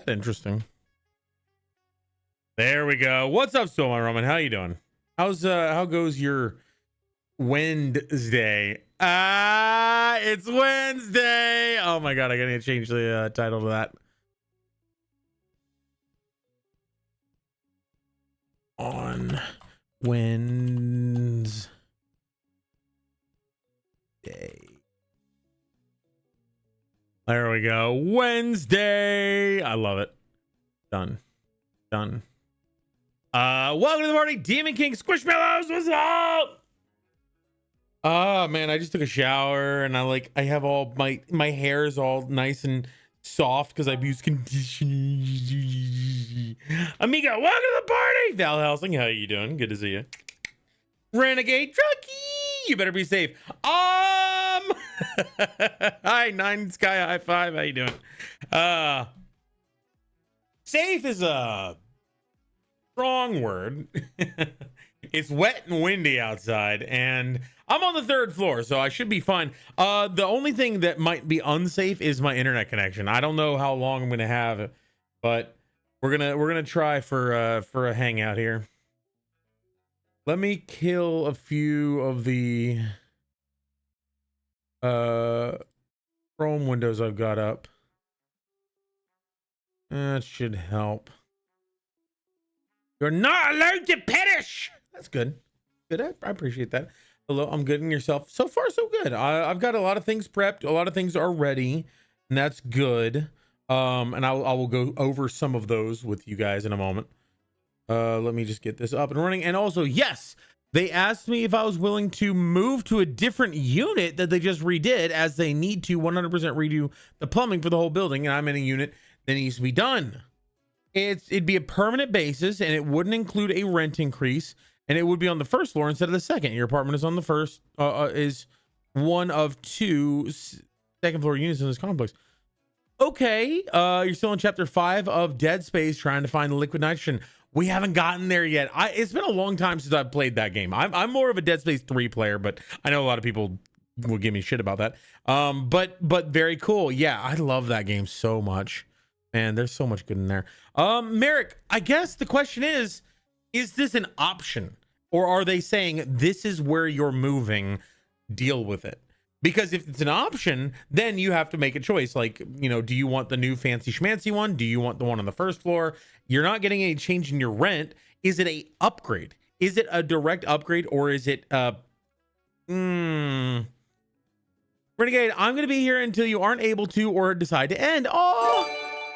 Interesting. There we go. What's up, Stoma Roman? How you doing? How goes your Wednesday? It's Wednesday. Oh my god, I gotta change the title to that. On Wednesday. There we go. Wednesday. I love it. Done. Welcome to the party, Demon King Squishmallows. What's up? Oh man, I just took a shower and I have all my hair is all nice and soft because I've used conditioner. Amiga, welcome to the party. Val Helsing, how you doing? Good to see you. Renegade Trucky, you better be safe. Hi, Nine Sky High Five. How you doing? Safe is a strong word. It's wet and windy outside, and I'm on the third floor, so I should be fine. The only thing that might be unsafe is my internet connection. I don't know how long I'm gonna have it, but we're gonna try for a hangout here. Let me kill a few of the Chrome windows I've got up. That should help. You're not allowed to perish. That's good. Good. I appreciate that. Hello, I'm good. And yourself? So far, so good. I've got a lot of things prepped. A lot of things are ready, and that's good. And I will go over some of those with you guys in a moment. Let me just get this up and running. And also, yes, they asked me if I was willing to move to a different unit that they just redid, as they need to 100% redo the plumbing for the whole building. And I'm in a unit that needs to be done. It'd be a permanent basis, and it wouldn't include a rent increase, and it would be on the first floor instead of the second. Your apartment is on the first, is one of two second floor units in this complex. Okay, you're still in chapter 5 of Dead Space, trying to find the liquid nitrogen. We haven't gotten there yet. It's been a long time since I've played that game. I'm more of a Dead Space 3 player, but I know a lot of people will give me shit about that. But very cool. Yeah, I love that game so much. Man, there's so much good in there. Merrick, I guess the question is this an option? Or are they saying this is where you're moving, deal with it? Because if it's an option, then you have to make a choice. Like, you know, do you want the new fancy schmancy one? Do you want the one on the first floor? You're not getting any change in your rent. Is it a upgrade? Is it a direct upgrade, or is it Renegade, I'm going to be here until you aren't able to or decide to end. Oh,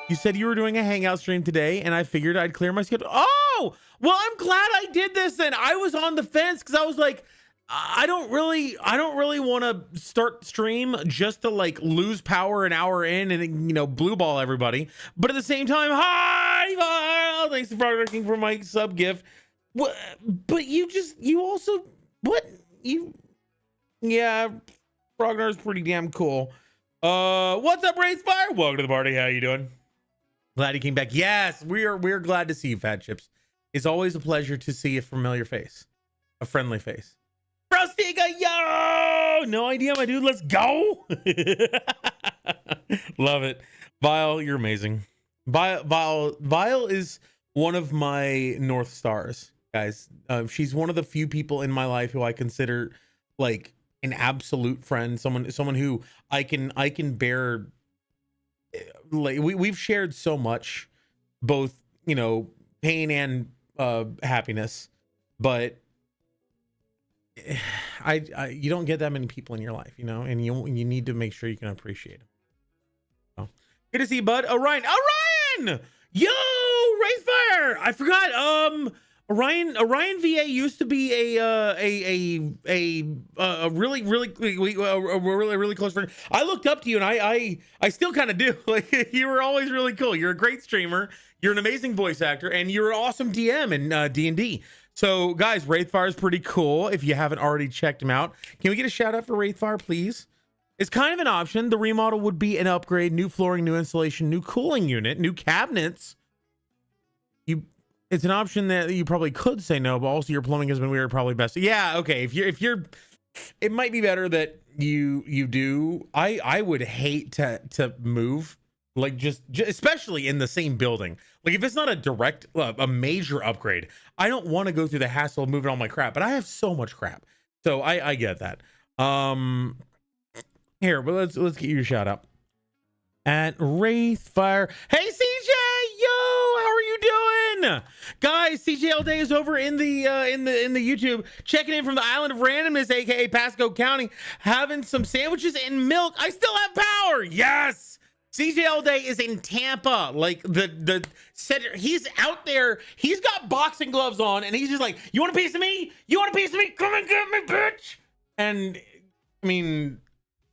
you said you were doing a hangout stream today, and I figured I'd clear my schedule. Oh, well, I'm glad I did this then. I was on the fence because I was like, I don't really want to start stream just to like lose power an hour in and, you know, blue ball everybody. But at the same time, hi, Val, thanks to Frognar King for my sub gift. What? But yeah, Frognar is pretty damn cool. What's up, Wraithfire? Welcome to the party. How you doing? Glad you came back. Yes, we're glad to see you, Fat Chips. It's always a pleasure to see a familiar face, a friendly face. Frostiga, yo! No idea, my dude. Let's go. Love it. Vile, you're amazing. Vile is one of my North Stars, guys. She's one of the few people in my life who I consider like an absolute friend, someone who I can bear. Like we've shared so much, both, you know, pain and happiness, but you don't get that many people in your life, you know, and you need to make sure you can appreciate them. So, good to see you, bud. Orion, yo, Wraithfire. I forgot. Orion VA used to be a really close friend. I looked up to you, and I still kind of do. Like, you were always really cool. You're a great streamer. You're an amazing voice actor, and you're an awesome DM in D&D. So, guys, Wraithfire is pretty cool. If you haven't already checked him out, can we get a shout out for Wraithfire, please? It's kind of an option. The remodel would be an upgrade, new flooring, new installation, new cooling unit, new cabinets. It's an option that you probably could say no, but also your plumbing has been weird, probably best. Yeah, okay. If you're, it might be better that you do. I would hate to move Like just especially in the same building. Like if it's not a direct, a major upgrade, I don't want to go through the hassle of moving all my crap. But I have so much crap, so I get that. Here, but let's get you a shout out at Wraithfire. Hey CJ, yo, how are you doing, guys? CJL Day is over in the YouTube, checking in from the island of randomness, aka Pasco County, having some sandwiches and milk. I still have power. Yes. CJL Day is in Tampa. Like the center, he's out there. He's got boxing gloves on, and he's just like, "You want a piece of me? You want a piece of me? Come and get me, bitch!" And I mean,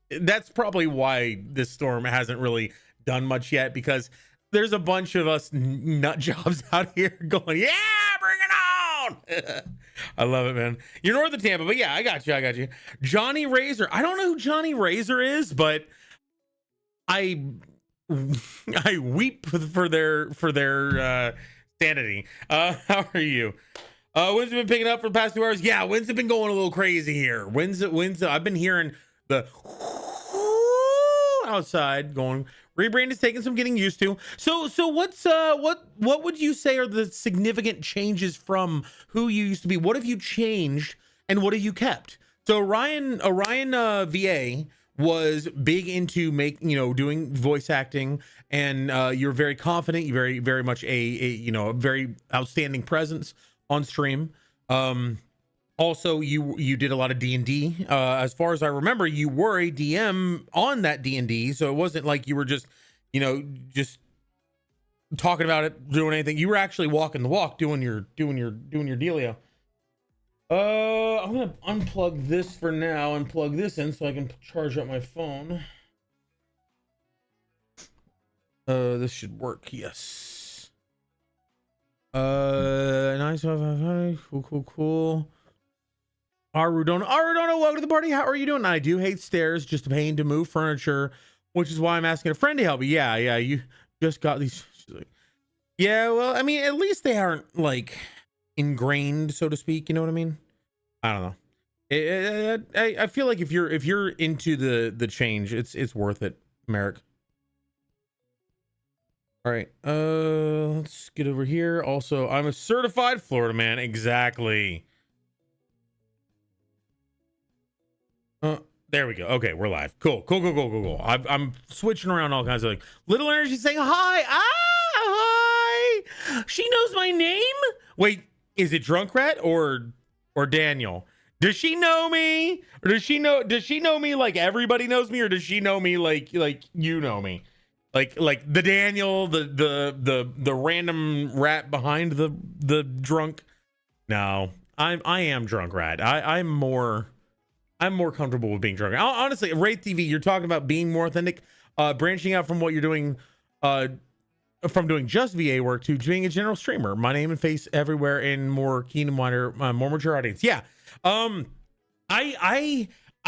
that's probably why this storm hasn't really done much yet, because there's a bunch of us nut jobs out here going, "Yeah, bring it on!" I love it, man. You're north of Tampa, but yeah, I got you. Johnny Razor. I don't know who Johnny Razor is, but I weep for their sanity. How are you? Winds have been picking up for the past 2 hours. Yeah, winds have been going a little crazy here. Winds. I've been hearing the outside going. Rebrand is taking some getting used to. So what would you say are the significant changes from who you used to be? What have you changed and what have you kept? So Orion VA was big into doing voice acting, and you're very confident. You're very, very much a very outstanding presence on stream. Also, you did a lot of D&D. As far as I remember, you were a DM on that D&D, so it wasn't like you were just talking about it, doing anything. You were actually walking the walk, doing your dealio. I'm gonna unplug this for now and plug this in so I can charge up my phone. This should work. Yes. Nice. Cool. Arudona, welcome to the party. How are you doing? I do hate stairs, just a pain to move furniture, which is why I'm asking a friend to help me. Yeah, you just got these. Yeah, well, I mean, at least they aren't like ingrained, so to speak. You know what I mean? I don't know. I feel like if you're into the change, it's worth it, Merrick. All right, let's get over here. Also, I'm a certified Florida man. Exactly. There we go. Okay, we're live. Cool. I'm switching around all kinds of like Little Energy saying hi. Hi. She knows my name. Wait, is it Drunk Rat or Daniel? Does she know me? Or does she know me like everybody knows me, or does she know me like you know me? Like the Daniel, the random rat behind the drunk. No, I am Drunk Rat. I'm more comfortable with being drunk. Honestly, Wraith TV, you're talking about being more authentic, branching out from what you're doing, from doing just VA work to being a general streamer. My name and face everywhere in more keen and wider, more mature audience. Yeah. I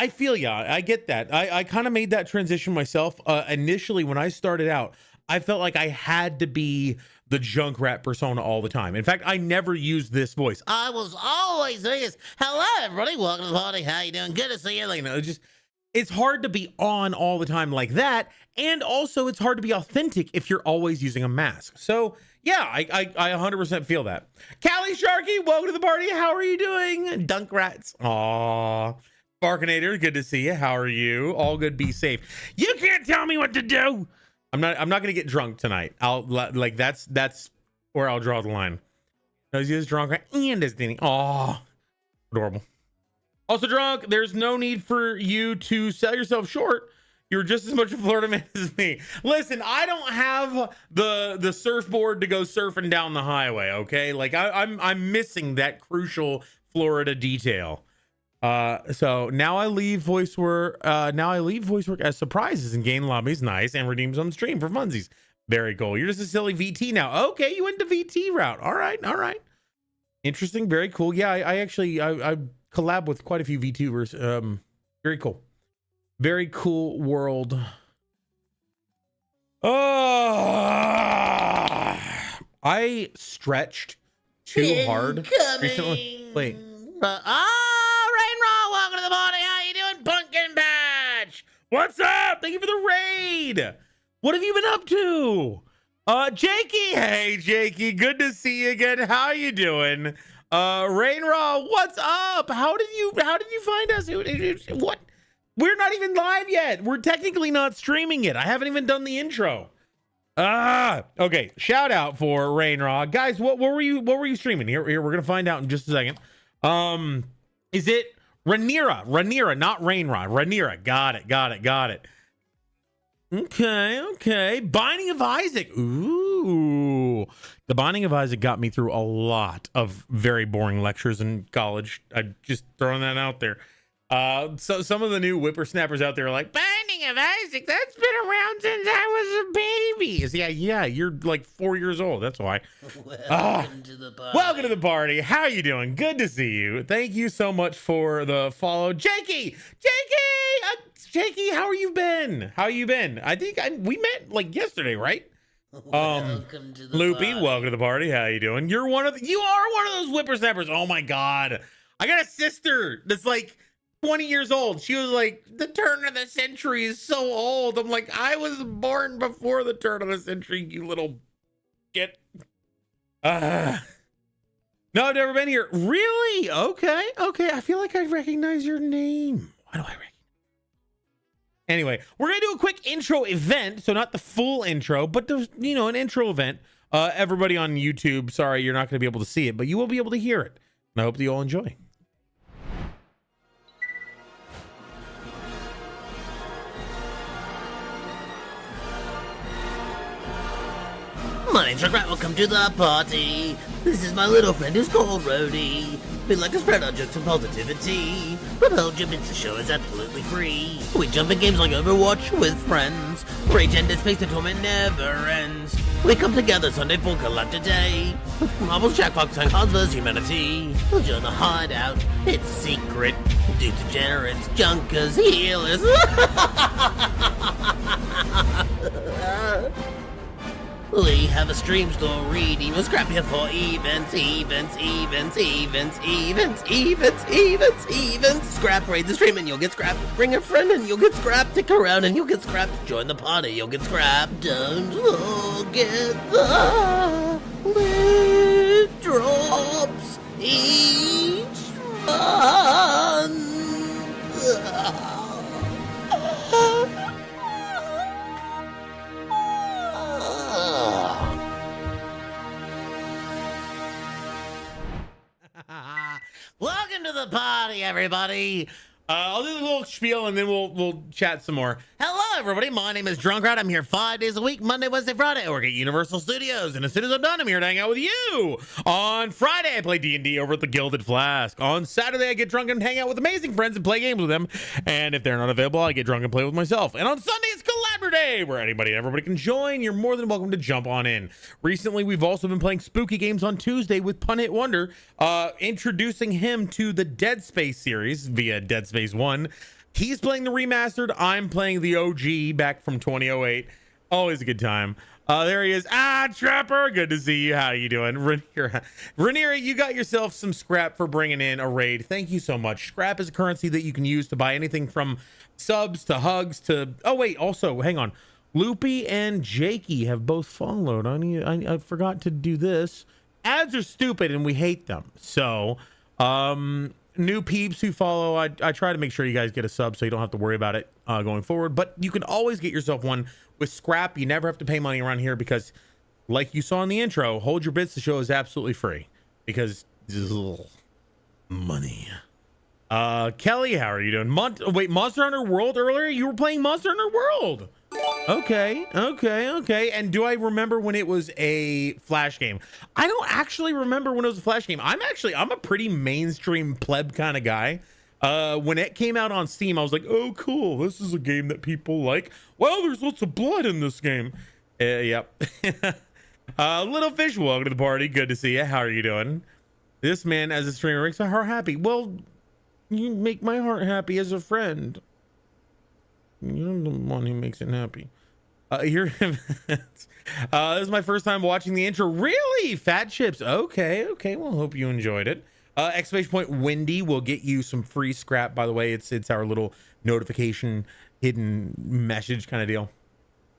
feel ya. I get that. I kind of made that transition myself. Initially, when I started out, I felt like I had to be the Junkrat persona all the time. In fact, I never used this voice. I was always this. Hello, everybody. Welcome to the party. How you doing? Good to see you. Like, it's hard to be on all the time like that. And also, it's hard to be authentic if you're always using a mask. So, yeah, I 100% feel that. Callie Sharky, welcome to the party. How are you doing? Dunk Rats. Aww. Sparkinator, good to see you. How are you? All good. Be safe. You can't tell me what to do. I'm not gonna get drunk tonight. I'll like that's where I'll draw the line. No, he's drunk and is dating. Oh, adorable. Also drunk. There's no need for you to sell yourself short. You're just as much a Florida man as me. Listen, I don't have the surfboard to go surfing down the highway. Okay, like I'm missing that crucial Florida detail. So now I leave voice work. As surprises and gain lobbies, nice, and redeems on the stream for funsies. Very cool. You're just a silly VT now. Okay, you went the VT route. All right. Interesting. Very cool. Yeah, I actually I collab with quite a few VTubers. Very cool. Very cool world. I stretched too hard recently. Wait. Welcome to the party. How you doing, Pumpkin Patch? What's up? Thank you for the raid. What have you been up to? Jakey, hey Jakey, good to see you again. How you doing? Rain Raw, what's up? How did you find us? What? We're not even live yet. We're technically not streaming it. I haven't even done the intro. Okay. Shout out for Rain Raw. Guys, what were you streaming? Here, we're gonna find out in just a second. Is it Rhaenyra, not Rain Raw. Rhaenyra. Got it. Okay. Binding of Isaac. Ooh. The Binding of Isaac got me through a lot of very boring lectures in college. I just throwing that out there. So some of the new whippersnappers out there are like, Binding of Isaac, that's been around since I was a baby. Yeah, you're like 4 years old. That's why. Welcome to the party. Welcome to the party. How you doing? Good to see you. Thank you so much for the follow. Jakey, how you been? I think we met like yesterday, right? Welcome to the Loopy, party. welcome to the party. How you doing? You are one of those whippersnappers. Oh my god. I got a sister that's like 20 years old. She was like, the turn of the century is so old. I'm like, I was born before the turn of the century, you little shit. No, I've never been here. Really? Okay. I feel like I recognize your name. Why do I recognize? Anyway, we're gonna do a quick intro event, so not the full intro, but there's, an intro event. Everybody on YouTube, sorry, you're not gonna be able to see it, but you will be able to hear it. And I hope that you all enjoy. My name's Chuck Rat, welcome to the party. This is my little friend who's called Rhodey. We like to spread our jokes and positivity, but Belgium Pizza Show is absolutely free. We jump in games like Overwatch with friends. Rage and space, the torment never ends. We come together Sunday for collab today. With Marbles, Jack Fox, and Cards vs. Humanity. We'll join the hideout, it's a secret. Dudes, degenerates, junkers, healers. We have a stream store reading. We'll scrap here for events. Scrap, raid the stream and you'll get scrapped. Bring a friend and you'll get scrapped. Stick around and you'll get scrapped. Join the party, you'll get scrapped. Don't forget the lid drops each month. Welcome to the party, everybody. I'll do the little spiel and then we'll chat some more. Hello, everybody. My name is Drunk Rat. I'm here 5 days a week, Monday, Wednesday, Friday. I work at Universal Studios, and as soon as I'm done, I'm here to hang out with you. On Friday, I play D&D over at the Gilded Flask. On Saturday, I get drunk and hang out with amazing friends and play games with them. And if they're not available, I get drunk and play with myself. And on Sunday, it's Collaborative Day, where anybody and everybody can join. You're more than welcome to jump on in. Recently, we've also been playing spooky games on Tuesday with Pun Hit Wonder, introducing him to the Dead Space series via Dead Space 1. He's playing the remastered. I'm playing the OG back from 2008. Always a good time. There he is. Trapper. Good to see you. How you doing? Rhaenyra, you got yourself some scrap for bringing in a raid. Thank you so much. Scrap is a currency that you can use to buy anything from subs to hugs to... Oh, wait. Also, hang on. Loopy and Jakey have both followed. I forgot to do this. Ads are stupid and we hate them. So, new peeps who follow, I try to make sure you guys get a sub so you don't have to worry about it going forward. But you can always get yourself one with scrap. You never have to pay money around here because, like you saw in the intro, Hold Your Bits, the show is absolutely free because money. Kelly, how are you doing? Wait, Monster Hunter World earlier? You were playing Monster Hunter World. Okay. And do I remember when it was a Flash game? I don't actually remember when it was a Flash game. I'm a pretty mainstream pleb kind of guy. When it came out on Steam, I was like, oh, cool. This is a game that people like. Well, there's lots of blood in this game. Yep. Little Fish, welcome to the party. Good to see you. How are you doing? This man, as a streamer, makes my heart happy. Well, you make my heart happy as a friend. You're the one who makes it happy. This is my first time watching the intro. Really? Fat Chips. Okay. Well, hope you enjoyed it. Exclamation point Wendy will get you some free scrap, by the way. It's our little notification hidden message kind of deal.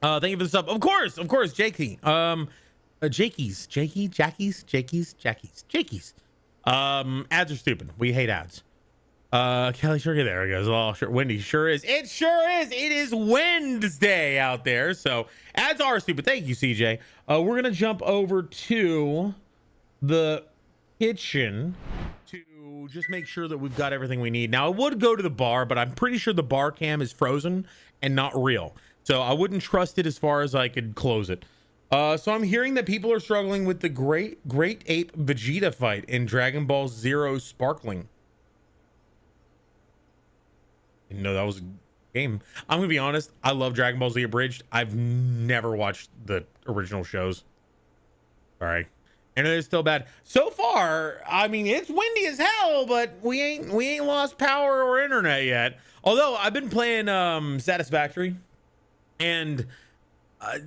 Thank you for the sub. Of course, Jakey. Jackie's. Ads are stupid. We hate ads. Kelly Sugar, there he goes. Oh, sure. Wendy sure is. It sure is. It is Wednesday out there. So ads are stupid. Thank you, CJ. We're gonna jump over to the kitchen to just make sure that we've got everything we need. Now, I would go to the bar, but I'm pretty sure the bar cam is frozen and not real. So I wouldn't trust it as far as I could close it. So I'm hearing that people are struggling with the Great Ape Vegeta fight in Dragon Ball Zero Sparkling. Didn't know that was a game. I'm gonna be honest, I love Dragon Ball Z Abridged. I've never watched the original shows. Sorry. Internet is still bad. So far, I mean, it's windy as hell, but we ain't lost power or internet yet. Although I've been playing Satisfactory, and I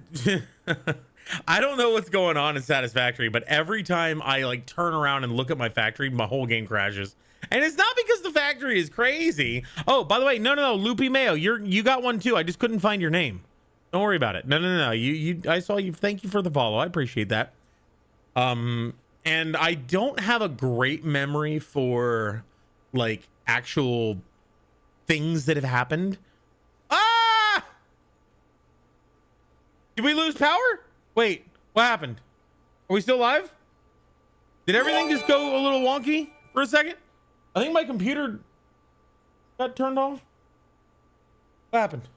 don't know what's going on in Satisfactory, but every time I like turn around and look at my factory, my whole game crashes. And it's not because the factory is crazy. Oh, by the way, no, Loopy Mayo, you got one too. I just couldn't find your name. Don't worry about it. No. I saw you. Thank you for the follow. I appreciate that. And I don't have a great memory for like actual things that have happened. Ah! Did we lose power? Wait, what happened? Are we still live? Did everything just go a little wonky for a second? I think my computer got turned off. What happened?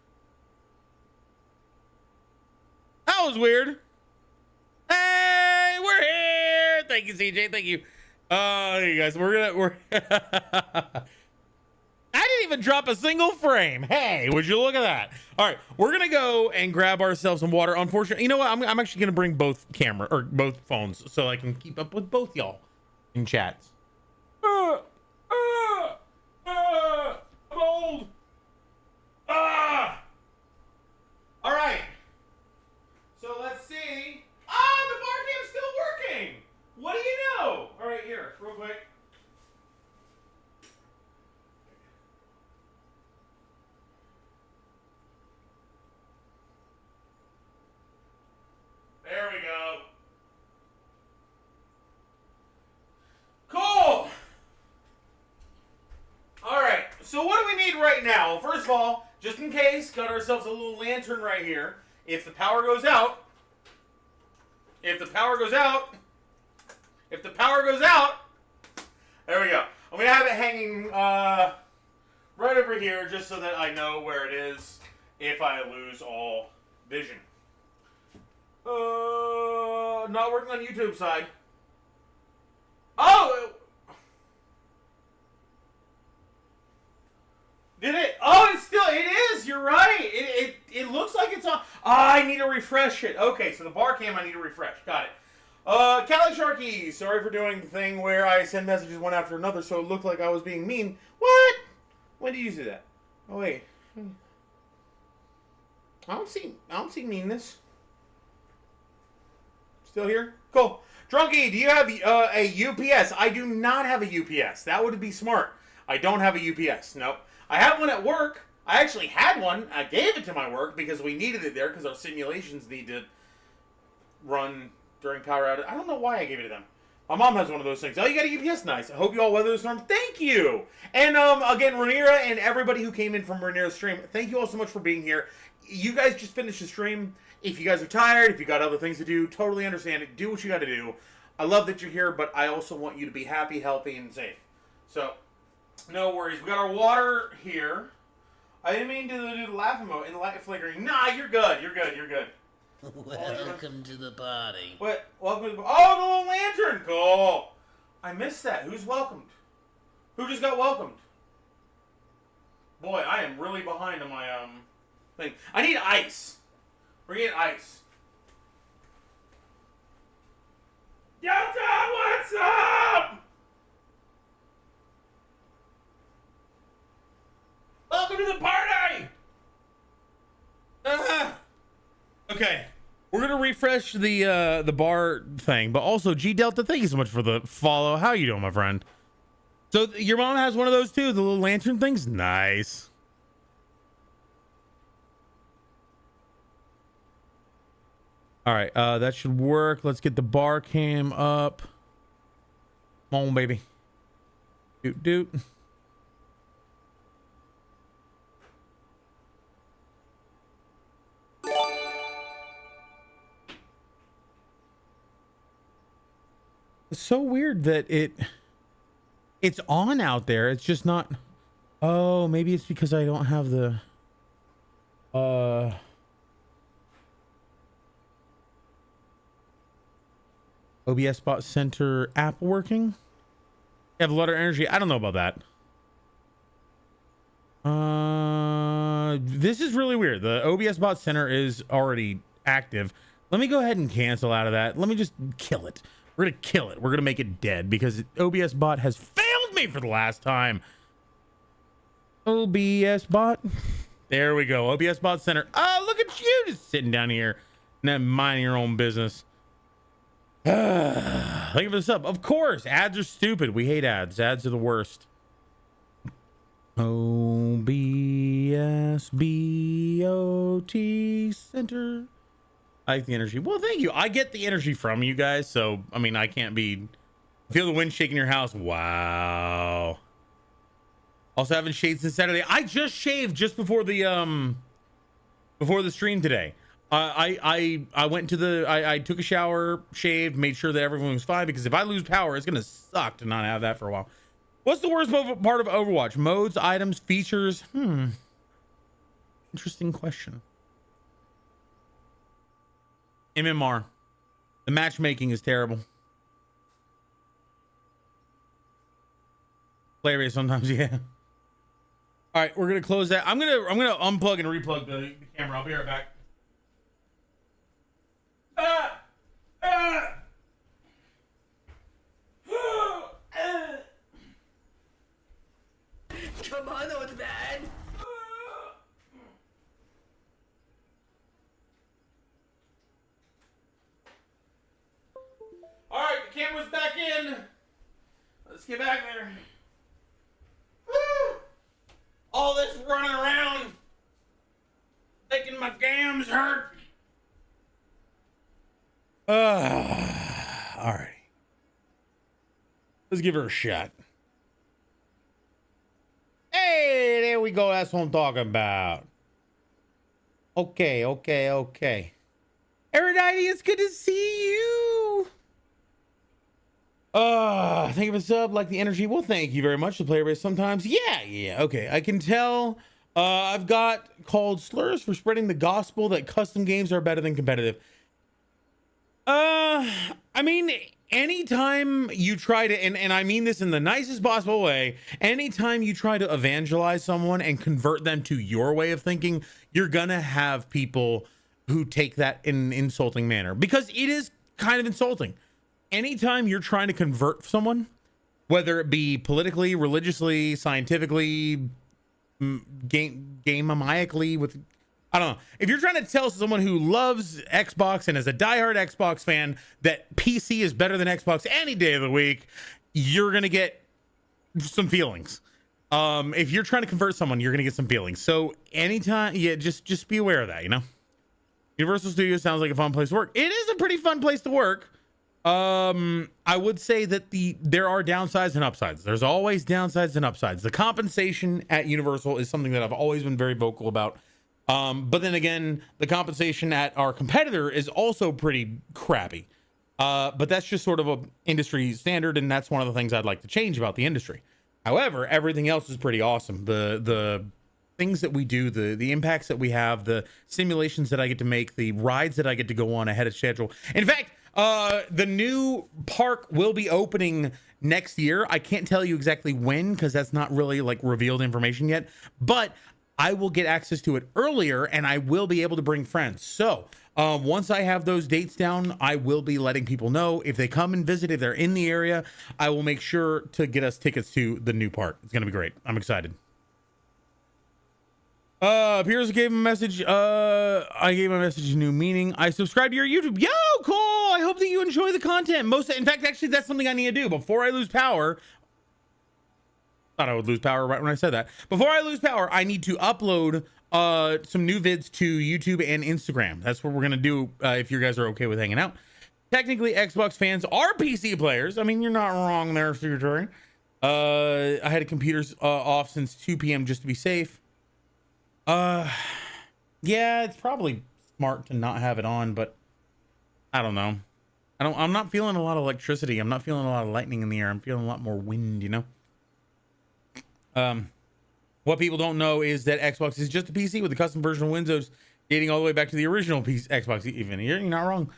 That was weird. Hey, we're here. Thank you, CJ. Thank you. Hey you guys, we're I didn't even drop a single frame. Hey, would you look at that? All right, we're gonna go and grab ourselves some water. Unfortunately, you know what? I'm actually gonna bring both both phones so I can keep up with both y'all in chats. I'm old. All right. So let's see. The bar cam's still working. What do you know? All right, here, real quick. There we go. Cool. All right, so what do we need right now? First of all, just in case, got ourselves a little lantern right here. If the power goes out, there we go. I'm gonna have it hanging right over here just so that I know where it is if I lose all vision. Not working on YouTube side. Oh! Did it? Oh, it is. You're right. It looks like it's on. I need to refresh it. Okay, so the bar cam I need to refresh. Got it. Callie Sharky, sorry for doing the thing where I send messages one after another so it looked like I was being mean. What? When did you say that? Oh, wait. I don't see meanness. Still here? Cool. Drunky, do you have a UPS? I do not have a UPS. That would be smart. I don't have a UPS. Nope. I have one at work. I actually had one. I gave it to my work because we needed it there because our simulations need to run during power outage. I don't know why I gave it to them. My mom has one of those things. Oh, you got a UPS? Nice. I hope you all weather the storm. Thank you. And again, Rhaenyra and everybody who came in from Rhaenyra's stream, thank you all so much for being here. You guys just finished the stream. If you guys are tired, if you got other things to do, totally understand it. Do what you got to do. I love that you're here, but I also want you to be happy, healthy, and safe. So, no worries. We got our water here. I didn't mean to do the laugh emote and the light flickering. Nah, you're good. You're good. Welcome to the party. What? Welcome to the... Oh, the little lantern! Cool. I missed that. Who's welcomed? Who just got welcomed? Boy, I am really behind on my thing. I need ice. Bring in ice. Delta, what's up? Welcome to the party! Okay. We're gonna refresh the bar thing, but also G Delta, thank you so much for the follow. How you doing, my friend? So your mom has one of those too, the little lantern things? Nice. All right, that should work. Let's get the bar cam up. Come on, baby. Doot doot. It's so weird that it's on out there. It's just not. Oh, maybe it's because I don't have the OBS Bot Center app working. You have a lot of energy. I don't know about that. This is really weird. The OBS Bot Center is already active. Let me go ahead and cancel out of that. Let me just kill it. We're gonna kill it. We're gonna make it dead because OBS Bot has failed me for the last time. OBS Bot. There we go. OBS Bot Center. Oh, look at you just sitting down here and minding your own business. Think of this up. Of course, ads are stupid. We hate ads. Ads are the worst. OBS BOT Center. I like the energy. Well, thank you. I get the energy from you guys. So, I mean, I can't be. Feel the wind shaking your house. Wow. Also haven't shaved since Saturday. I just shaved just before the stream today. I went to the I took a shower, shaved, made sure that everything was fine, because if I lose power, it's gonna suck to not have that for a while. What's the worst part of Overwatch? Modes, items, features? Interesting question. MMR. The matchmaking is terrible. Play rate sometimes, yeah. All right, we're gonna close that. I'm gonna unplug and replug the camera. I'll be right back. Come on, that was bad. All right, the camera's back in. Let's get back there. All this running around, making my gams hurt. All right. Let's give her a shot. Hey, there we go. That's what I'm talking about. Okay. Erudite, it's good to see you. Think of a sub like the energy. Well, thank you very much. The player base sometimes. Yeah. Okay. I can tell. I've got called slurs for spreading the gospel that custom games are better than competitive. I mean, anytime you try to, and I mean this in the nicest possible way, anytime you try to evangelize someone and convert them to your way of thinking, you're gonna have people who take that in an insulting manner, because it is kind of insulting. Anytime you're trying to convert someone, whether it be politically, religiously, scientifically, gamemaniacally, with, I don't know. If you're trying to tell someone who loves Xbox and is a diehard Xbox fan that PC is better than Xbox any day of the week, you're going to get some feelings. If you're trying to convert someone, you're going to get some feelings. So anytime, yeah, just be aware of that, you know? Universal Studios sounds like a fun place to work. It is a pretty fun place to work. I would say that there are downsides and upsides. There's always downsides and upsides. The compensation at Universal is something that I've always been very vocal about. But then again, the compensation at our competitor is also pretty crappy. But that's just sort of a industry standard, and that's one of the things I'd like to change about the industry. However, everything else is pretty awesome. The things that we do, the impacts that we have, the simulations that I get to make, the rides that I get to go on ahead of schedule. In fact, the new park will be opening next year. I can't tell you exactly when, because that's not really like revealed information yet, but I will get access to it earlier, and I will be able to bring friends. So once I have those dates down, I will be letting people know. If they come and visit, if they're in the area, I will make sure to get us tickets to the new park. It's going to be great. I'm excited. Piers gave him a message. I gave him a message, new meaning. I subscribe to your YouTube. Yo, cool. I hope that you enjoy the content. In fact, actually, that's something I need to do before I lose power. Thought I would lose power right when I said that. Before I lose power, I need to upload some new vids to YouTube and Instagram. That's what we're gonna do if you guys are okay with hanging out. Technically, Xbox fans are PC players. I mean, you're not wrong there, Secretary. I had computers off since 2 p.m. just to be safe. Yeah, it's probably smart to not have it on, but I don't know. I'm not feeling a lot of electricity. I'm not feeling a lot of lightning in the air. I'm feeling a lot more wind, you know? What people don't know is that Xbox is just a PC with a custom version of Windows dating all the way back to the original Xbox. Even you're not wrong.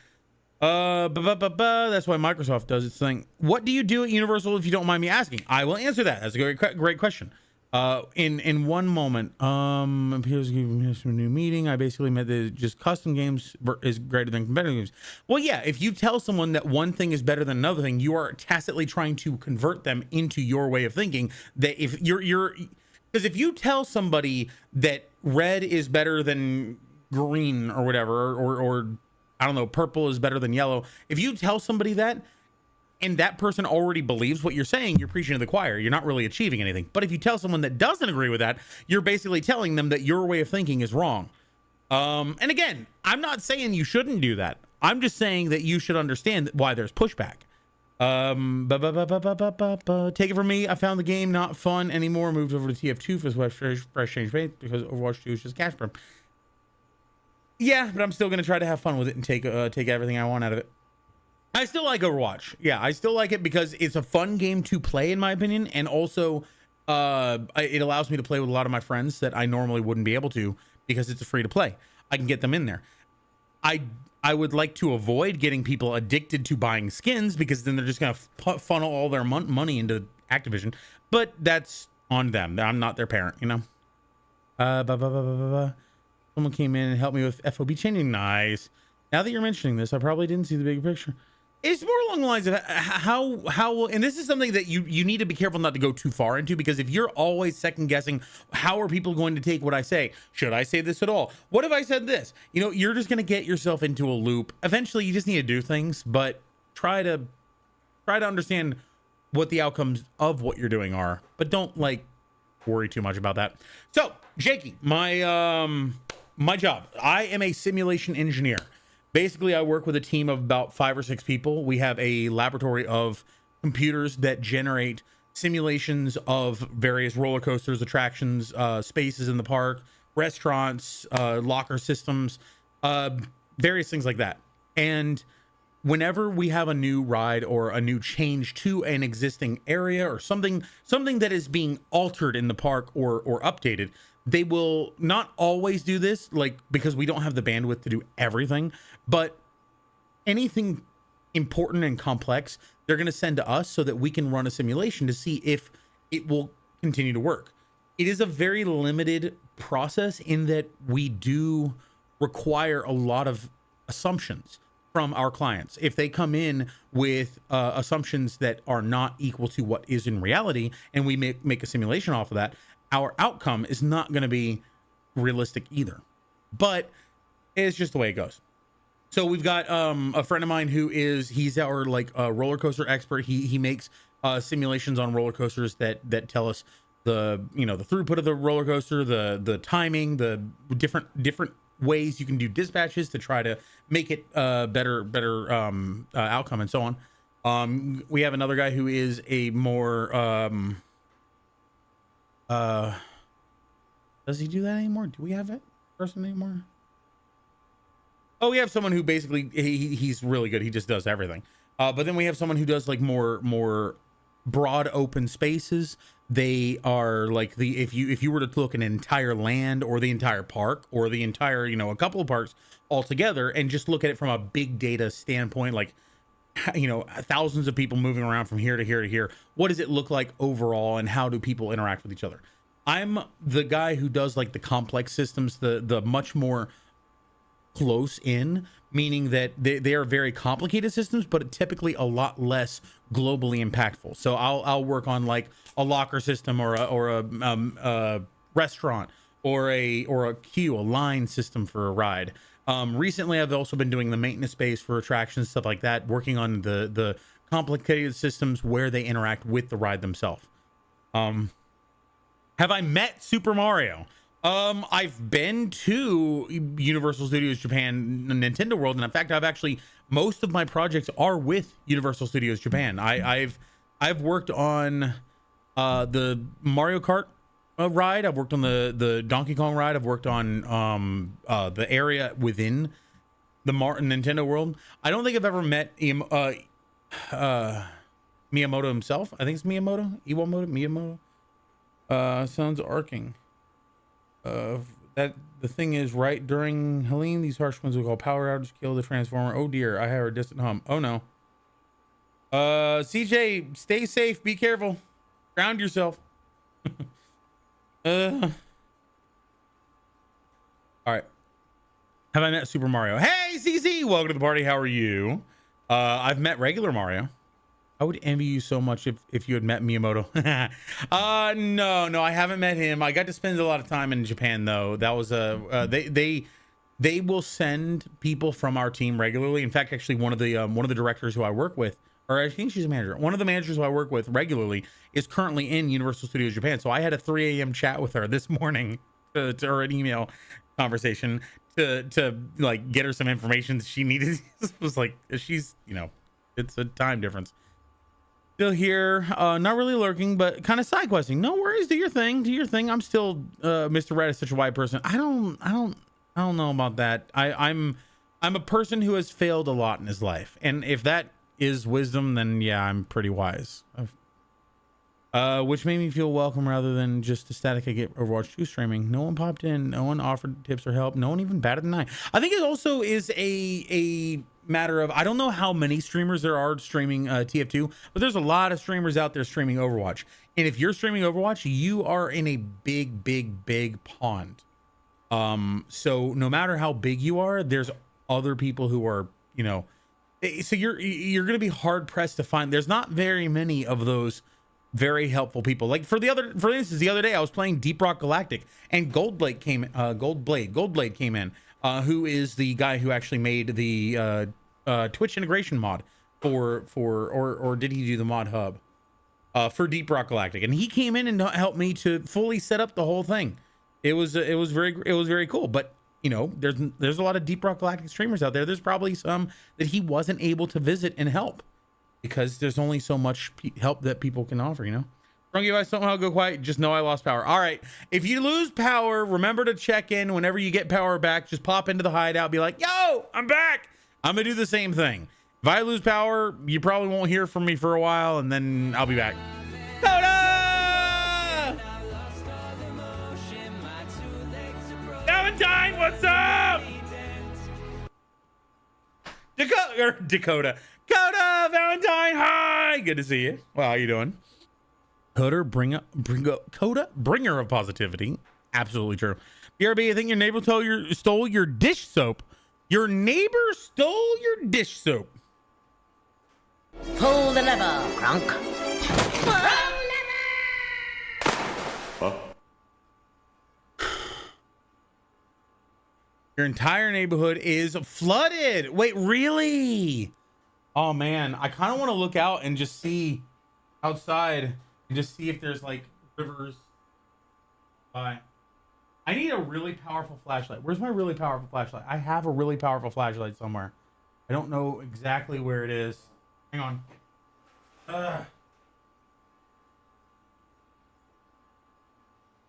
That's why Microsoft does its thing. What do you do at Universal, if you don't mind me asking? I will answer that. That's a great question. In one moment, appears to give me a new meeting. I basically meant that just custom games is greater than competitive games. Well, yeah, if you tell someone that one thing is better than another thing, you are tacitly trying to convert them into your way of thinking. That if because if you tell somebody that red is better than green or whatever, or I don't know, purple is better than yellow. If you tell somebody that, and that person already believes what you're saying, you're preaching to the choir. You're not really achieving anything. But if you tell someone that doesn't agree with that, you're basically telling them that your way of thinking is wrong. And again, I'm not saying you shouldn't do that. I'm just saying that you should understand why there's pushback. Take it from me. I found the game not fun anymore. Moved over to TF2 for fresh change base because Overwatch 2 is just cash burn. Yeah, but I'm still gonna try to have fun with it and take everything I want out of it. I still like Overwatch. Yeah, I still like it because it's a fun game to play, in my opinion, and also it allows me to play with a lot of my friends that I normally wouldn't be able to because it's a free to play. I can get them in there. I would like to avoid getting people addicted to buying skins because then they're just gonna funnel all their money into Activision. But that's on them. I'm not their parent, you know. Someone came in and helped me with FOB changing. Nice. Now that you're mentioning this, I probably didn't see the big picture. It's more along the lines of how, and this is something that you need to be careful not to go too far into, because if you're always second guessing, how are people going to take what I say? Should I say this at all? What if I said this? You know, you're just going to get yourself into a loop. Eventually, you just need to do things, but try to understand what the outcomes of what you're doing are, but don't like worry too much about that. So, Jakey, my job, I am a simulation engineer. Basically, I work with a team of about 5 or 6 people. We have a laboratory of computers that generate simulations of various roller coasters, attractions, spaces in the park, restaurants, locker systems, various things like that. And whenever we have a new ride or a new change to an existing area or something that is being altered in the park or updated, they will not always do this, like, because we don't have the bandwidth to do everything, but anything important and complex, they're going to send to us so that we can run a simulation to see if it will continue to work. It is a very limited process in that we do require a lot of assumptions from our clients. If they come in with assumptions that are not equal to what is in reality, and we make a simulation off of that, our outcome is not going to be realistic either. But it's just the way it goes. So we've got a friend of mine he's our like roller coaster expert. He makes simulations on roller coasters that tell us the throughput of the roller coaster, the timing, the different ways you can do dispatches to try to make it better outcome and so on. We have another guy who is a more does he do that anymore? Do we have that person anymore? Oh, we have someone who basically he's really good. He just does everything. But then we have someone who does like more broad open spaces. They are like if you were to look at an entire land or the entire park or the entire, a couple of parks all together and just look at it from a big data standpoint, like, thousands of people moving around from here to here to here. What does it look like overall, and how do people interact with each other? I'm the guy who does like the complex systems, the much more close in, meaning that they are very complicated systems, but typically a lot less globally impactful. So I'll work on like a locker system or a restaurant or a queue, a line system for a ride. Recently, I've also been doing the maintenance space for attractions, stuff like that, working on the complicated systems where they interact with the ride themselves. Have I met Super Mario? I've been to Universal Studios Japan, Nintendo World, and in fact, most of my projects are with Universal Studios Japan. I've worked on the Mario Kart ride. I've worked on the Donkey Kong ride. I've worked on the area within the Nintendo World. I don't think I've ever met Miyamoto himself. I think it's Miyamoto. Sounds arcing. That the thing is, right during Helene, these harsh winds will call power outage, kill the transformer. Oh dear, I heard a distant hum. Oh no. CJ, stay safe, be careful, ground yourself. All right, have I met Super Mario? Hey CC, welcome to the party. How are you? I've met regular Mario. I would envy you so much if you had met Miyamoto. No, I haven't met him. I got to spend a lot of time in Japan though. That was they will send people from our team regularly. In fact, actually one of the directors who I work with, or I think she's a manager. One of the managers who I work with regularly is currently in Universal Studios Japan. So I had a 3 a.m. chat with her this morning to her an email conversation to like get her some information she needed. It was like she's, it's a time difference. Still here, not really lurking, but kind of side questing. No worries, do your thing. I'm still Mr. Red is such a white person. I don't know about that. I'm a person who has failed a lot in his life, and if that is wisdom, then yeah, I'm pretty wise. Which made me feel welcome rather than just the static I get Overwatch 2 streaming. No one popped in, no one offered tips or help, no one even batted an eye. I think it also is a matter of, I don't know how many streamers there are streaming TF2, but there's a lot of streamers out there streaming Overwatch. And if you're streaming Overwatch, you are in a big pond. So no matter how big you are, there's other people who are, so you're going to be hard pressed to find. There's not very many of those very helpful people. Like for instance, the other day I was playing Deep Rock Galactic and Goldblade came in, who is the guy who actually made the Twitch integration mod or did he do the mod hub for Deep Rock Galactic, and he came in and helped me to fully set up the whole thing. It was very cool. But there's a lot of Deep Rock Galactic streamers out there. There's probably some that he wasn't able to visit and help because there's only so much help that people can offer. Drunky, if I somehow go quiet, just know I lost power. All right, if you lose power, remember to check in whenever you get power back. Just pop into the hideout, be like, yo, I'm back. I'm gonna do the same thing. If I lose power, you probably won't hear from me for a while, and then I'll be back. Coda! Valentine, what's up? Dakota. Coda, Valentine, hi. Good to see you. Well, how you doing? Coda, Coda, bringer of positivity. Absolutely true. BRB, I think your neighbor stole your dish soap. Your neighbor stole your dish soap. Pull the lever, Gronk. Pull Huh? Your entire neighborhood is flooded. Wait, really? Oh man, I kind of want to look out and just see outside and just see if there's like rivers. I need a really powerful flashlight. Where's my really powerful flashlight? I have a really powerful flashlight somewhere. I don't know exactly where it is. Hang on. Oh,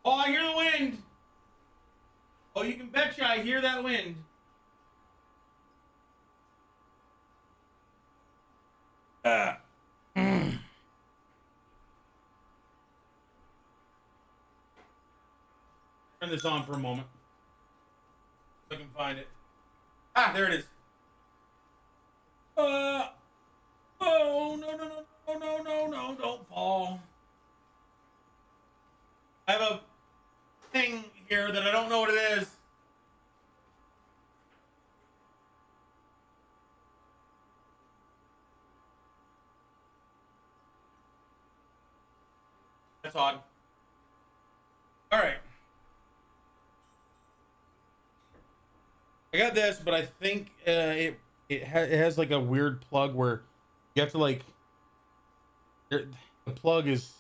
I hear the wind. Oh, you can betcha I hear that wind. Turn this on for a moment. If I can find it. Ah, there it is. Oh, no, don't fall. I have a thing here that I don't know what it is. That's odd. All right. I got this, but I think it has like a weird plug where you have to like the plug is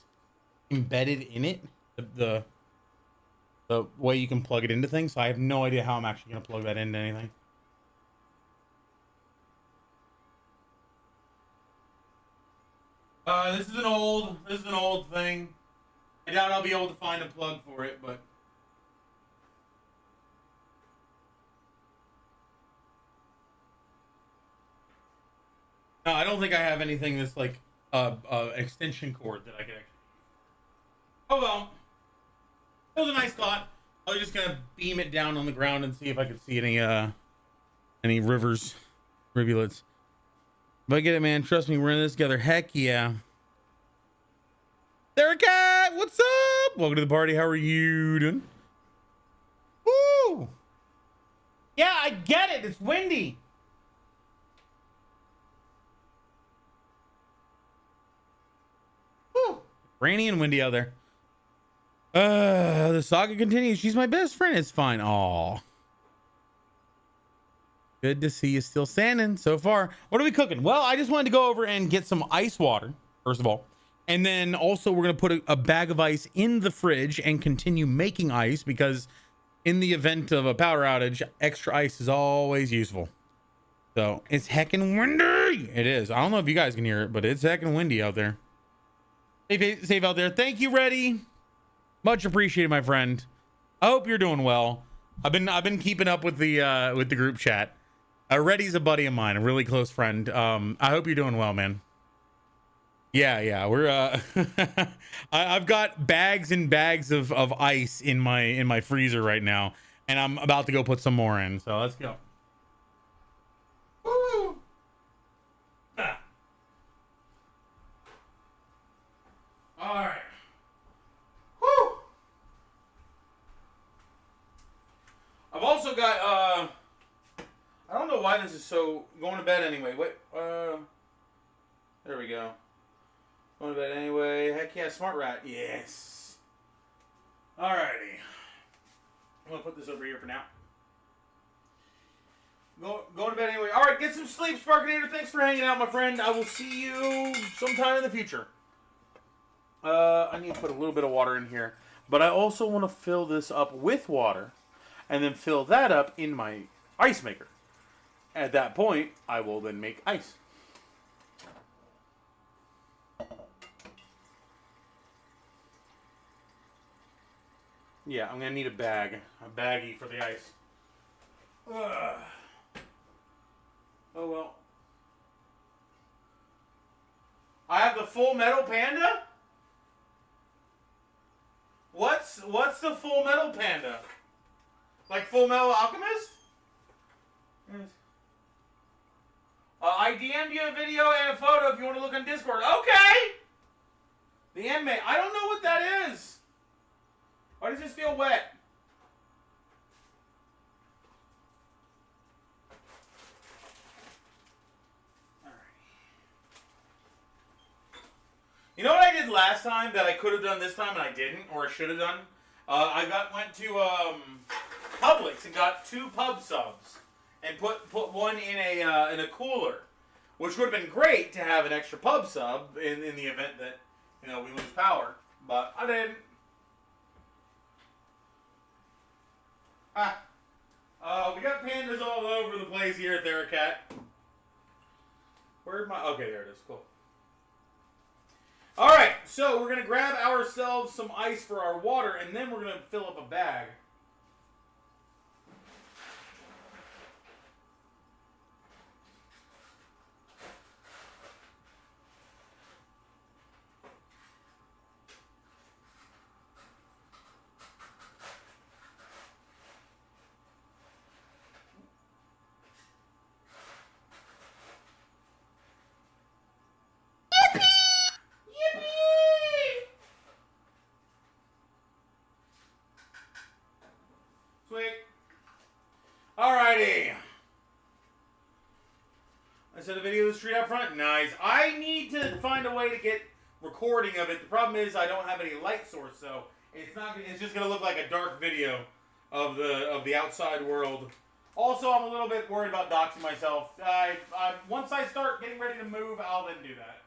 embedded in it. The the way you can plug it into things. So I have no idea how I'm actually going to plug that into anything. This is an old thing. I doubt I'll be able to find a plug for it, but. No, I don't think I have anything that's like extension cord that I can actually. Oh well. That was a nice thought. I was just gonna beam it down on the ground and see if I could see any rivers, rivulets. If I get it, man, trust me, we're in this together. Heck yeah. There, cat. What's up? Welcome to the party. How are you doing? Woo! Yeah, I get it. It's windy. Woo! Rainy and windy out there. The saga continues. She's my best friend. It's fine. Aw. Good to see you still standing so far. What are we cooking? Well, I just wanted to go over and get some ice water, first of all. And then also we're going to put a bag of ice in the fridge and continue making ice because in the event of a power outage, extra ice is always useful. So it's heckin' windy. It is. I don't know if you guys can hear it, but it's heckin' windy out there. Safe out there. Thank you, Reddy. Much appreciated, my friend. I hope you're doing well. I've been keeping up with the group chat. Reddy's a buddy of mine, a really close friend. I hope you're doing well, man. Yeah, we're I've got bags and bags of ice in my freezer right now, and I'm about to go put some more in. So let's go. Woo! Ah. All right. Woo! I've also got I don't know why this is so going to bed anyway. Wait, there we go. Going to bed anyway. Heck yeah, smart rat. Yes. Alrighty. I'm gonna put this over here for now. Going to bed anyway. Alright, get some sleep, Sparkinator. Thanks for hanging out, my friend. I will see you sometime in the future. I need to put a little bit of water in here. But I also want to fill this up with water. And then fill that up in my ice maker. At that point, I will then make ice. Yeah, I'm gonna need a baggie for the ice. Ugh. Oh well. I have the Full Metal Panda? What's the Full Metal Panda? Like Full Metal Alchemist? Yes. I DM'd you a video and a photo if you want to look on Discord. Okay! The anime. I don't know what that is. Why does this feel wet? Alright. You know what I did last time that I could have done this time and I didn't, or I should have done? Went to Publix and got 2 pub subs and put one in a cooler, which would have been great to have an extra pub sub in the event that we lose power, but I didn't. We got pandas all over the place here at Theracat. Where'd my... Okay, there it is. Cool. Alright, so we're going to grab ourselves some ice for our water, and then we're going to fill up a bag. Alrighty. I said a video of the street out front. Nice. I need to find a way to get recording of it. The problem is I don't have any light source, so it's just gonna look like a dark video of the outside world. Also, I'm a little bit worried about doxing myself. Once I start getting ready to move, I'll then do that.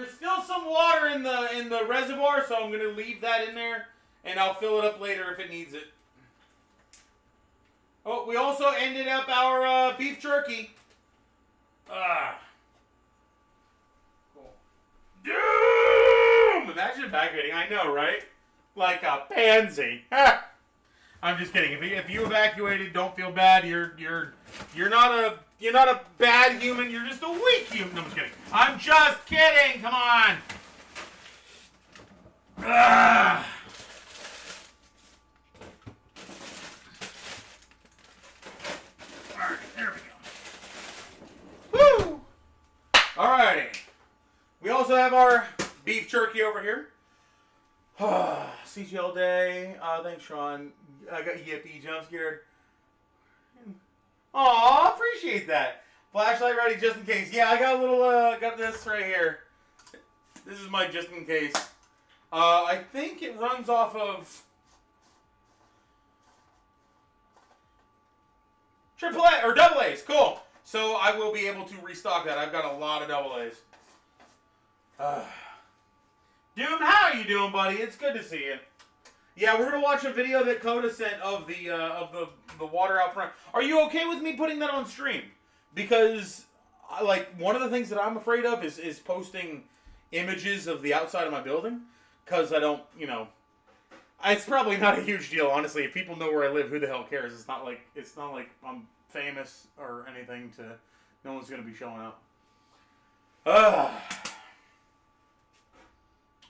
there's still some water in the reservoir, so I'm gonna leave that in there, and I'll fill it up later if it needs it. Oh, we also ended up our beef jerky. Cool. Doom! Imagine evacuating. I know, right? Like a pansy. I'm just kidding. If you evacuated, don't feel bad. You're not a bad human. You're just a weak human. No, I'm just kidding. I'm just kidding. Come on. Ugh. All right, there we go. Woo! All righty. We also have our beef jerky over here. CGL day. Thanks, Sean. I got yippee, jump scared. Aw, appreciate that. Flashlight ready just in case. Yeah, I got a little, got this right here. This is my just in case. I think it runs off of AAA or double A's. Cool. So I will be able to restock that. I've got a lot of double A's. Doom, how are you doing, buddy? It's good to see you. Yeah, we're gonna watch a video that Coda sent of the water out front. Are you okay with me putting that on stream? Because one of the things that I'm afraid of is posting images of the outside of my building, because I don't, it's probably not a huge deal, honestly. If people know where I live, who the hell cares? It's not like I'm famous or anything to. No one's gonna be showing up.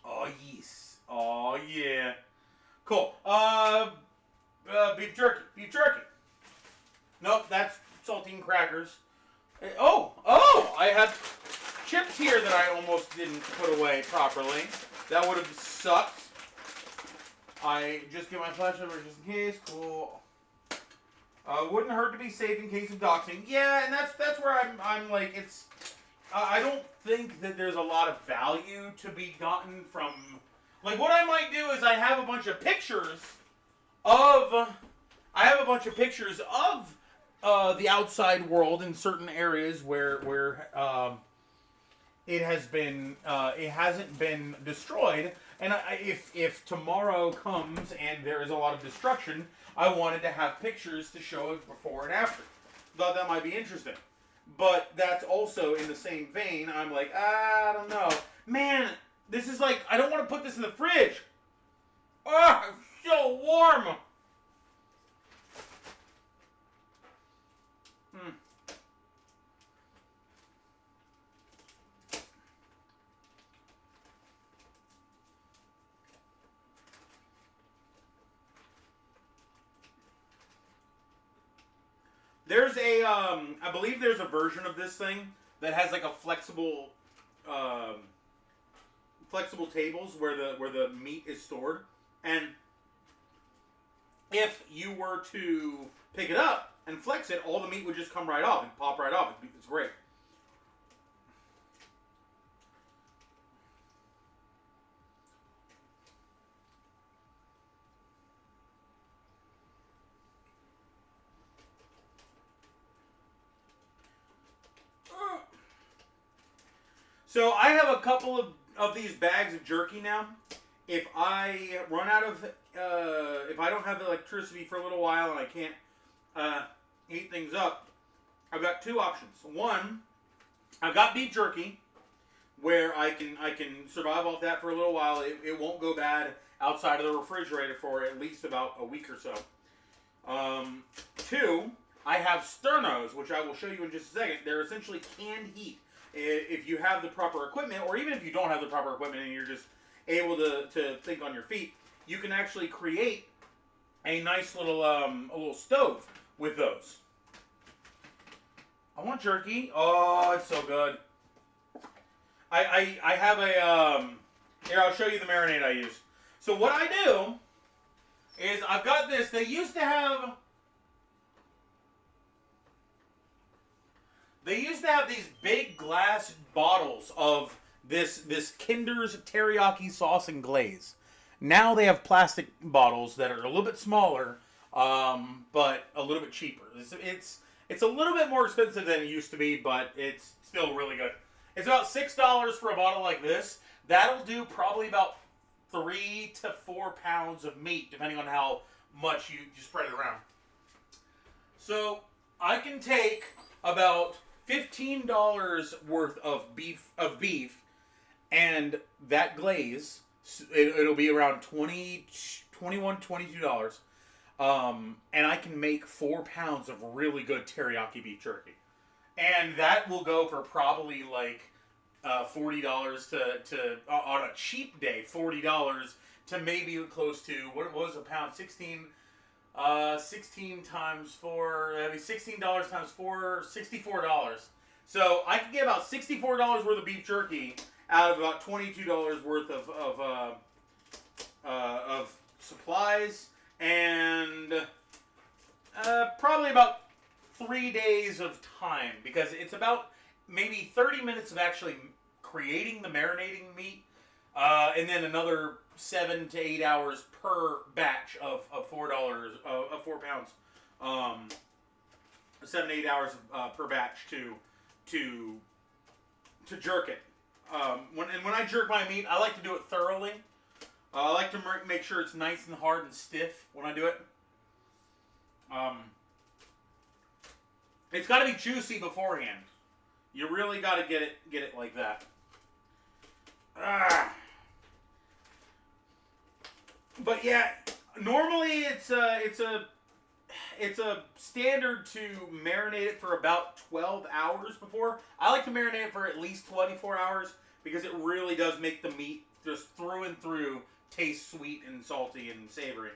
Oh yes. Oh yeah. Cool. Beef jerky. Beef jerky. Nope, that's saltine crackers. I had chips here that I almost didn't put away properly. That would have sucked. I just get my flashlight just in case. Cool. Wouldn't hurt to be safe in case of doxing. Yeah, and that's where I'm like, it's. I don't think that there's a lot of value to be gotten from. Like, what I might do is I have a bunch of pictures of the outside world in certain areas where it hasn't been destroyed. And if tomorrow comes and there is a lot of destruction, I wanted to have pictures to show it before and after. Thought that might be interesting. But that's also in the same vein. I'm like, I don't know, man. This is like, I don't want to put this in the fridge. Oh, it's so warm. There's a, I believe there's a version of this thing that has like a flexible tables where the meat is stored, and if you were to pick it up and flex it, all the meat would just come right off and pop right off. It's great. So I have a couple of these bags of jerky now. If I run out of, if I don't have electricity for a little while and I can't heat things up, I've got two options. One, I've got beef jerky, where I can survive off that for a little while. It won't go bad outside of the refrigerator for at least about a week or so. Two, I have Sternos, which I will show you in just a second. They're essentially canned heat. If you have the proper equipment, or even if you don't have the proper equipment and you're just able to think on your feet, you can actually create a nice little a little stove with those. I want jerky. Oh, it's so good. I have a here, I'll show you the marinade I use. So what I do is I've got this. They used to have these big glass bottles of this Kinder's teriyaki sauce and glaze. Now they have plastic bottles that are a little bit smaller, but a little bit cheaper. It's a little bit more expensive than it used to be, but it's still really good. It's about $6 for a bottle like this. That'll do probably about 3 to 4 pounds of meat, depending on how much you spread it around. So I can take about $15 worth of beef, and that glaze, it'll be around $21, $22. And I can make 4 pounds of really good teriyaki beef jerky. And that will go for probably like $40 to on a cheap day, $40 to maybe close to, what was a pound? 16 times 4, that'd be $16 times 4, $64. So I can get about $64 worth of beef jerky out of about $22 worth of supplies, and probably about 3 days of time, because it's about maybe 30 minutes of actually creating the marinating meat, and then another 7 to 8 hours per batch of $4 of 4 pounds, 7 to 8 hours per batch to jerk it. When I jerk my meat, I like to do it thoroughly. I like to make sure it's nice and hard and stiff when I do it. It's got to be juicy beforehand. You really got to get it like that. But yeah, normally it's a standard to marinate it for about 12 hours before. I like to marinate it for at least 24 hours because it really does make the meat just through and through taste sweet and salty and savory.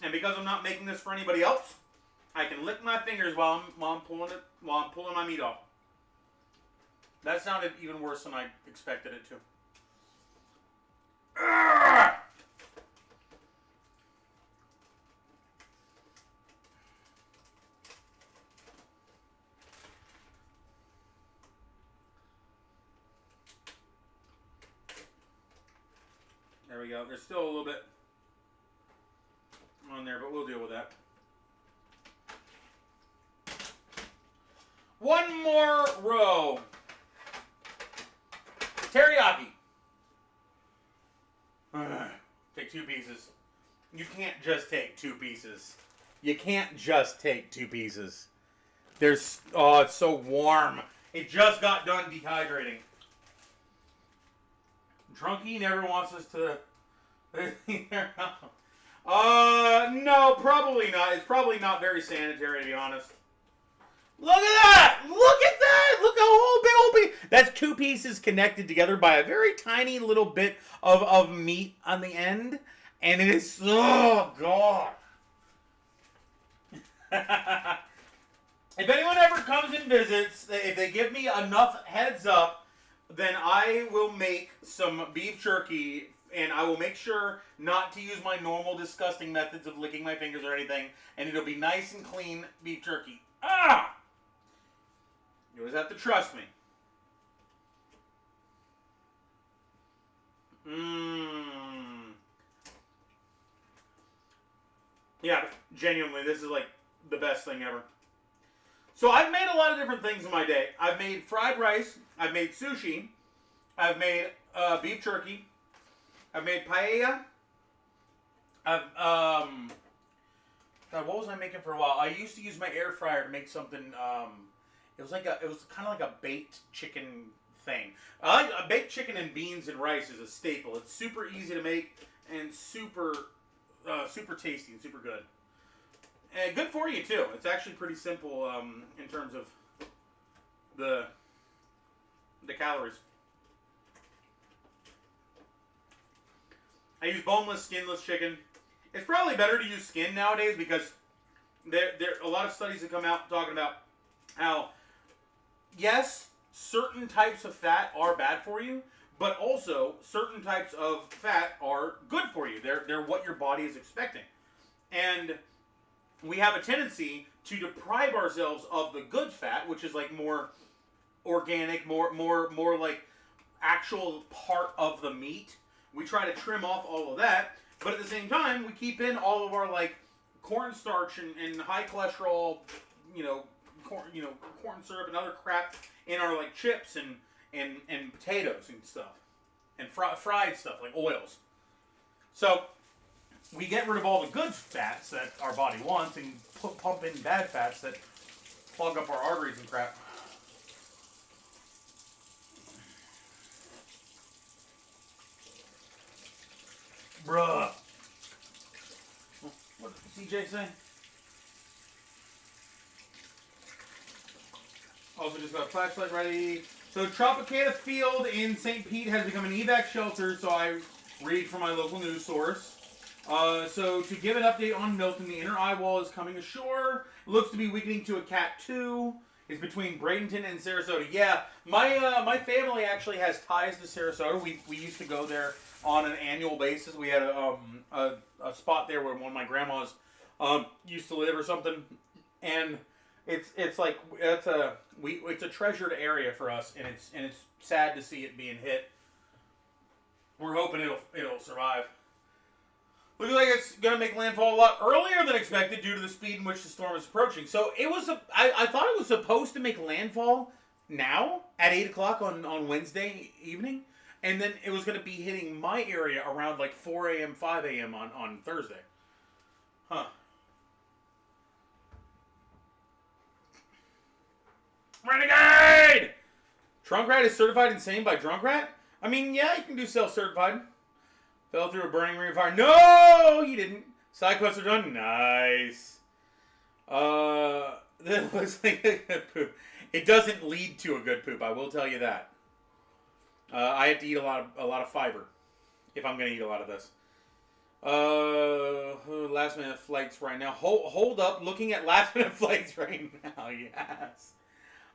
And because I'm not making this for anybody else, I can lick my fingers while I'm pulling my meat off. That sounded even worse than I expected it to. There we go. There's still a little bit on there, but we'll deal with that. One more row. Teriyaki. Take 2 pieces. You can't just take 2 pieces. You can't just take 2 pieces. It's so warm. It just got done dehydrating. Drunky never wants us to... no, probably not. It's probably not very sanitary, to be honest. Look at that! Look at that! Look at a whole big old piece. That's 2 pieces connected together by a very tiny little bit of meat on the end. And it is... Oh, God. If anyone ever comes and visits, if they give me enough heads up, then I will make some beef jerky, and I will make sure not to use my normal disgusting methods of licking my fingers or anything, and it'll be nice and clean beef jerky. Ah! You always have to trust me. Yeah, genuinely, this is like the best thing ever. So I've made a lot of different things in my day. I've made fried rice. I've made sushi. I've made beef jerky. I've made paella. God, what was I making for a while? I used to use my air fryer to make something. It was kind of like a baked chicken thing. I like a baked chicken and beans and rice is a staple. It's super easy to make and super tasty and super good. And good for you too. It's actually pretty simple in terms of the calories. I use boneless, skinless chicken. It's probably better to use skin nowadays because there a lot of studies have come out talking about how, yes, certain types of fat are bad for you, but also certain types of fat are good for you. They're what your body is expecting. And we have a tendency to deprive ourselves of the good fat, which is like more organic, more like actual part of the meat. We try to trim off all of that, but at the same time, we keep in all of our like cornstarch and high cholesterol, corn syrup and other crap in our like chips and potatoes and stuff, and fried stuff like oils. So we get rid of all the good fats that our body wants and pump in bad fats that clog up our arteries and crap. Bruh. What did CJ say? Also just got a flashlight ready. So Tropicana Field in St. Pete has become an evac shelter, so I read from my local news source. So to give an update on Milton, the inner eye wall is coming ashore. Looks to be weakening to a Cat 2. It's between Bradenton and Sarasota. Yeah, my family actually has ties to Sarasota. We used to go there on an annual basis. We had a spot there where one of my grandmas used to live or something, and it's like it's a treasured area for us, and it's sad to see it being hit. We're hoping it'll survive. Looks like it's going to make landfall a lot earlier than expected due to the speed in which the storm is approaching. So it was I thought it was supposed to make landfall now at 8 o'clock on Wednesday evening. And then it was going to be hitting my area around like 4 a.m., 5 a.m. on Thursday. Huh. Renegade! Drunkrat is certified insane by Drunkrat? I mean, yeah, you can do self-certified. Fell through a burning ring of fire. No, he didn't. Side quests are done. Nice. That looks like a good poop. It doesn't lead to a good poop, I will tell you that. I have to eat a lot of fiber if I'm going to eat a lot of this. Last minute flights right now. Hold up, looking at last minute flights right now. Yes.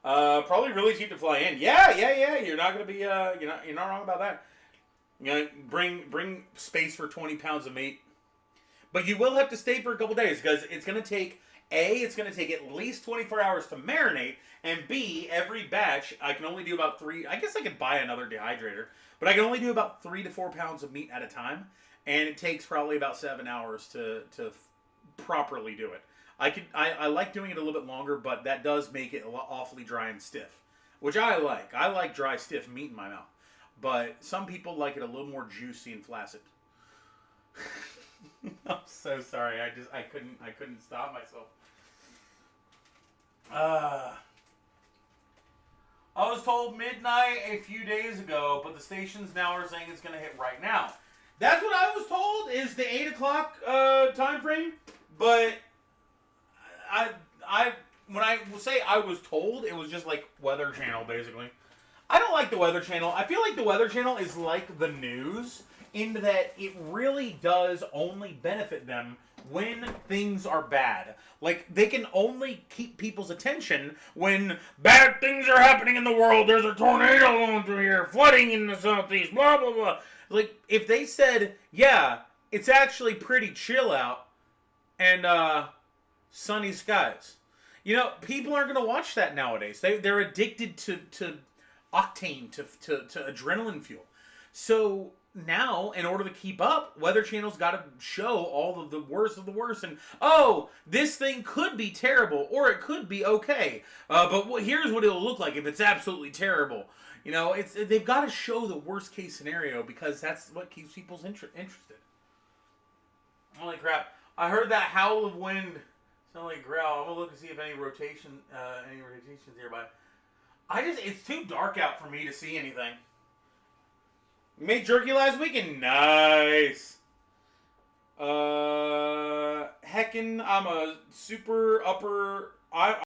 Probably really cheap to fly in. Yeah. You're not going to be you're not wrong about that. You know, bring space for 20 pounds of meat. But you will have to stay for a couple days because it's going to take it's going to take at least 24 hours to marinate, and B, every batch, I can only do about 3, I guess I could buy another dehydrator, but I can only do about 3 to 4 pounds of meat at a time, and it takes probably about 7 hours to properly do it. I like doing it a little bit longer, but that does make it awfully dry and stiff, which I like. I like dry, stiff meat in my mouth, but some people like it a little more juicy and flaccid. I'm so sorry. I couldn't stop myself. I was told midnight a few days ago, but the stations now are saying it's going to hit right now. That's what I was told is the 8 o'clock time frame. But when I say I was told, it was just like Weather Channel basically. I don't like the Weather Channel. I feel like the Weather Channel is like the news in that it really does only benefit them when things are bad. Like, they can only keep people's attention when bad things are happening in the world. There's a tornado going through here, flooding in the southeast, blah, blah, blah. Like, if they said, yeah, it's actually pretty chill out and sunny skies. You know, people aren't going to watch that nowadays. They're addicted to octane, to adrenaline fuel. So now, in order to keep up, Weather Channel's got to show all of the worst of the worst. And, oh, this thing could be terrible, or it could be okay. But here's what it'll look like if it's absolutely terrible. You know, they've got to show the worst case scenario because that's what keeps people interested. Holy crap. I heard that howl of wind sound like growl. I'm going to look and see if any rotations nearby. It's too dark out for me to see anything. You made jerky last weekend? Nice. Heckin', I'm a super upper...